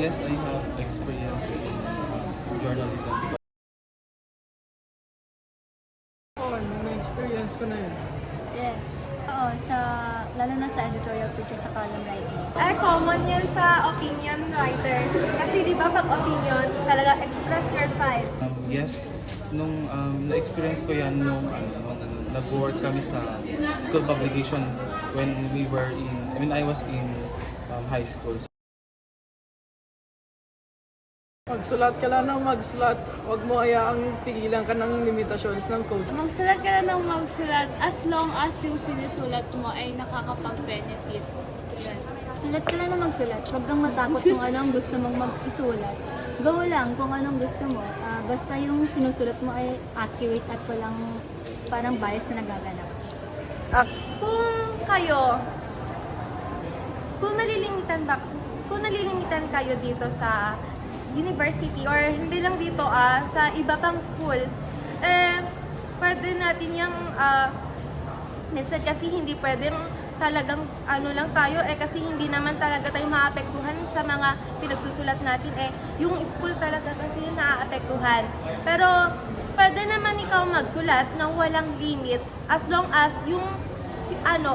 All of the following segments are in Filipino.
Yes, I have experience in journalism. Oo, na-experience ko na yun. Yes. Oo, lalo na sa editorial picture sa column writing. Common yan sa opinion writer. Kasi di ba pag opinion, talaga express your side. Yes, nung na-experience ko yan nung nag-work kami sa school publication when I was in high school. Magsulat ka lang ng magsulat. Huwag mo hayaang pigilan ka ng limitations ng code. Magsulat ka na ng magsulat as long as yung sinusulat mo ay nakakapag-benefit. Yan. Sulat ka lang na magsulat. Huwag kang matakot kung anong gusto mong mag-isulat. Go lang kung anong gusto mo. Basta yung sinusulat mo ay accurate at walang parang bias na nagaganap. Kung nalilimitan kayo dito sa university or hindi lang dito sa iba pang school, pwede natin yung minsan kasi hindi pwedeng talagang lang tayo kasi hindi naman talaga tayo maapektuhan sa mga pinagsusulat natin yung school talaga kasi yung naaapektuhan. Pero pwede naman ikaw magsulat ng walang limit as long as yung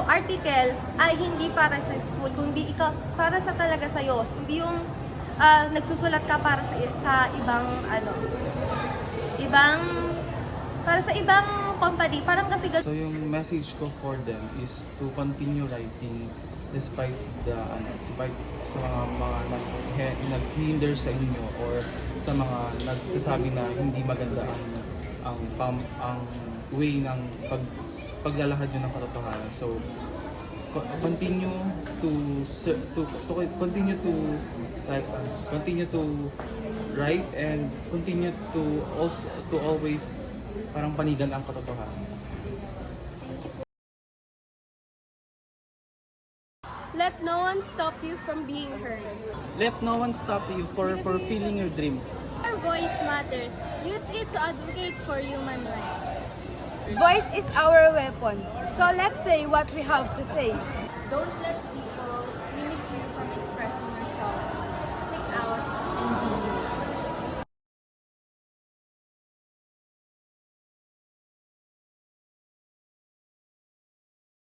article ay hindi para sa school, kundi ikaw para sa talaga sa'yo, hindi yung nagsusulat ka para sa para sa ibang company, parang kasi So yung message ko for them is to continue writing despite sa mga naghihinder sa inyo or sa mga nagsasabi na hindi maganda ang way ng paglalahad nyo ng katotohanan. So continue to write and continue to always parang panigan ang katotohanan. Let no one stop you from being heard. Let no one stop you for fulfilling your dreams. Our voice matters. Use it to advocate for human rights. Voice is our weapon. So let's say what we have to say. Don't let